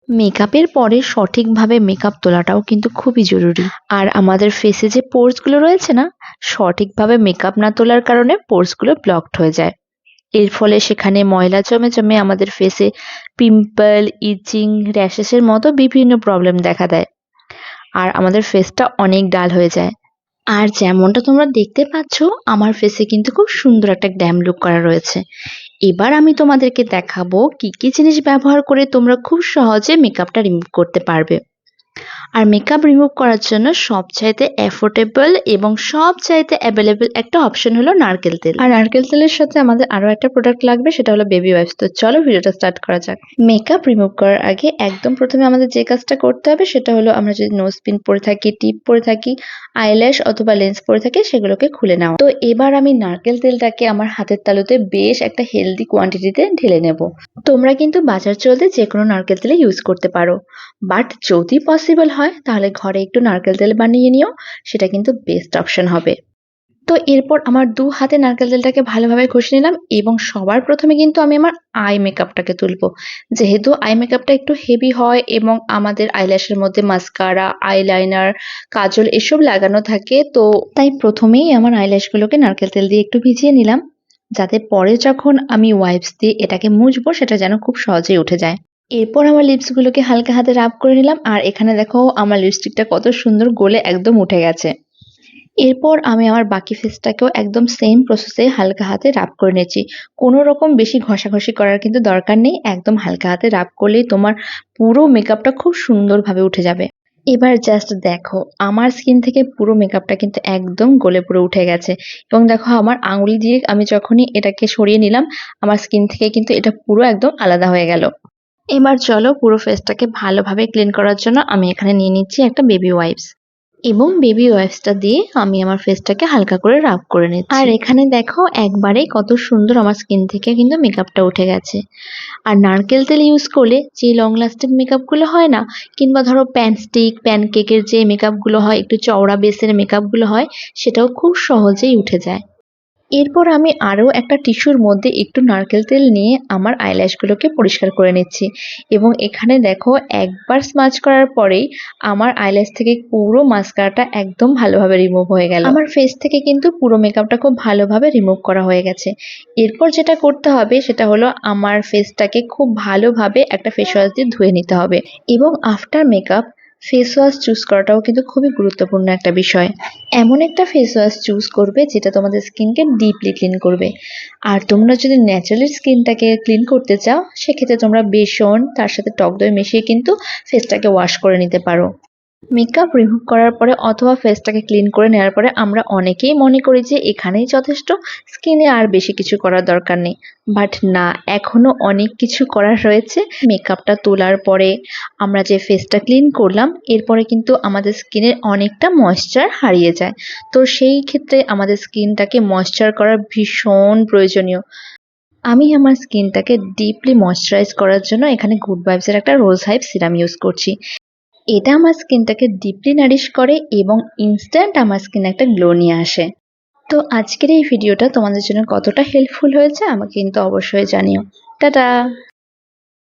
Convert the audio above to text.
মেকআপের পরে সঠিকভাবে মেকআপ তোলাটাও কিন্তু খুবই জরুরি। আর আমাদের ফেসে যে পোরস গুলো রয়েছে না, সঠিকভাবে মেকআপ না তোলার কারণে পোরস গুলো ব্লকড হয়ে যায়। এর ফলে সেখানে ময়লা জমে জমে আমাদের ফেসে পিম্পল, ইচিং, র্যাশেস এর মতো বিভিন্ন প্রবলেম দেখা দেয়। আর আমাদের ফেসটা অনেক ডাল হয়ে যায়। আর যেমনটা তোমরা দেখতে পাচ্ছ, আমার ফেসে কিন্তু খুব সুন্দর একটা গ্ল্যাম লুক করা রয়েছে। এবার আমি তোমাদেরকে দেখাবো কি কি জিনিস ব্যবহার করে তোমরা খুব সহজে মেকআপটা রিমুভ করতে পারবে। আর মেকআপ রিমুভ করার জন্য সবচাইতে অ্যাফোর্ডেবল এবং সবচাইতে অ্যাভেলেবল একটা অপশন হলো নারকেল তেল। আর নারকেল তেলের সাথে আমাদের আরো একটা প্রোডাক্ট লাগবে, সেটা হলো বেবি ওয়াইপস। তো চলো ভিডিওটা স্টার্ট করা যাক। মেকআপ রিমুভ করার আগে একদম প্রথমে আমাদের যে কাজটা করতে হবে সেটা হলো, আমরা যদি নোজ পিন পরে থাকি, টিপ পরে থাকি, আইল্যাশ অথবা লেন্স পরে থাকি, সেগুলোকে খুলে নেওয়া। তো এবার আমি নারকেল তেলটাকে আমার হাতের তালুতে বেশ একটা হেলদি কোয়ান্টিটিতে ঢেলে নেব। তোমরা কিন্তু বাজার চলতে যে কোনো নারকেল তেলে ইউজ করতে পারো, বাট যদি পসিবল হয় তাহলে ঘরে একটু নারকেল তেল বানিয়ে নিও, সেটা কিন্তু বেস্ট অপশন হবে। তো এরপর আমার দু হাতে নারকেল তেলটাকে ভালোভাবে ঘষে নিলাম এবং সবার প্রথমে কিন্তু আমি আমার আই মেকআপটাকে তুলবো। যেহেতু আই মেকআপটা একটু হেভি হয় এবং আমাদের আইল্যাশের মধ্যে মাস্কারা, আইলাইনার, কাজল এসব লাগানো থাকে, তো তাই প্রথমেই আমার আইল্যাশগুলোকে নারকেল তেল দিয়ে একটু ভিজিয়ে নিলাম, যাতে পরে যখন আমি ওয়াইপস দিয়ে এটাকে মুছবো সেটা যেন খুব সহজেই উঠে যায়। এরপর আমার লিপসগুলোকে হালকা হাতে রাব করে নিলাম, আর এখানে দেখো আমার লিপস্টিকটা কত সুন্দর গলে একদম উঠে গেছে। এরপর আমি আমার বাকি ফেসটাকেও একদম সেম প্রসেসে হালকা হাতে রাব করে নিয়েছি। কোনো রকম বেশি ঘষাঘষি করার কিন্তু দরকার নেই, একদম হালকা হাতে রাব করলেই তোমার পুরো মেকআপটা খুব সুন্দরভাবে উঠে যাবে। এবার জাস্ট দেখো, আমার স্কিন থেকে পুরো মেকআপটা কিন্তু একদম গলে পুরো উঠে গেছে। এবং দেখো আমার আঙুল দিয়ে আমি যখনই এটাকে সরিয়ে নিলাম, আমার স্কিন থেকে কিন্তু এটা পুরো একদম আলাদা হয়ে গেল। এবার চলো পুরো ফেসটাকে ভালোভাবে ক্লিন করার জন্য আমি এখানে নিয়ে নিচ্ছি একটা বেবি ওয়াইপস, এবং বেবি ওয়াইপসটা দিয়ে আমি আমার ফেসটাকে হালকা করে রাব করে নিচ্ছি। আর এখানে দেখো একবারেই কত সুন্দর আমার স্কিন থেকে কিন্তু মেকআপটা উঠে গেছে। আর নারকেল তেল ইউজ করলে যে লং লাস্টিং মেকআপগুলো হয় না, কিংবা ধরো প্যানস্টিক, প্যানকেকের যে মেকআপগুলো হয়, একটু চওড়া বেসের মেকআপগুলো হয়, সেটাও খুব সহজেই উঠে যায়। এরপর আমি আরও একটা টিস্যুর মধ্যে একটু নারকেল তেল নিয়ে আমার আইল্যাশগুলোকে পরিষ্কার করে নিচ্ছি, এবং এখানে দেখো একবার স্মাচ করার পরেই আমার আইল্যাশ থেকে পুরো মাস্কারাটা একদম ভালোভাবে রিমুভ হয়ে গেল। আমার ফেস থেকে কিন্তু পুরো মেকআপটা খুব ভালোভাবে রিমুভ করা হয়ে গেছে। এরপর যেটা করতে হবে সেটা হলো, আমার ফেসটাকে খুব ভালোভাবে একটা ফেস ওয়াশ দিয়ে ধুয়ে নিতে হবে, এবং after makeup face wash choose করাটাও কিন্তু খুবই গুরুত্বপূর্ণ একটা বিষয়। এমন একটা ফেস ওয়াশ চুজ করবে যেটা তোমাদের স্কিনকে ডিপলি ক্লিন করবে। আর তোমরা যদি ন্যাচারালি স্কিনটাকে ক্লিন করতে চাও, সেক্ষেত্রে তোমরা বেসন তার সাথে টক দই মিশিয়ে কিন্তু ফেসটাকে ওয়াশ করে নিতে পারো। মেকআপ রিমুভ করার পরে অথবা ফেসটাকে ক্লিন করে নেওয়ার পরে আমরা অনেকেই মনে করি যে এখানেই যথেষ্ট, স্কিনে আর বেশি কিছু করার দরকার নেই। বাট না, এখনো অনেক কিছু করার রয়েছে। মেকআপটা তোলার পরে আমরা যে ফেসটা ক্লিন করলাম, এরপরে কিন্তু আমাদের স্কিনের অনেকটা ময়েশ্চার হারিয়ে যায়। তো সেই ক্ষেত্রে আমাদের স্কিনটাকে ময়েশ্চার করা ভীষণ প্রয়োজনীয়। আমি আমার স্কিনটাকে ডিপলি ময়েশ্চারাইজ করার জন্য এখানে গুড ভাইবসের একটা রোজ হাইপ সিরাম ইউজ করছি। এটা আমার স্কিনটাকে ডিপলি নারিশ করে এবং ইনস্ট্যান্ট আমার স্কিনে একটা গ্লো নিয়ে আসে। তো আজকের এই ভিডিওটা তোমাদের জন্য কতটা হেল্পফুল হয়েছে আমাকে কিন্তু অবশ্যই জানিও। টাটা।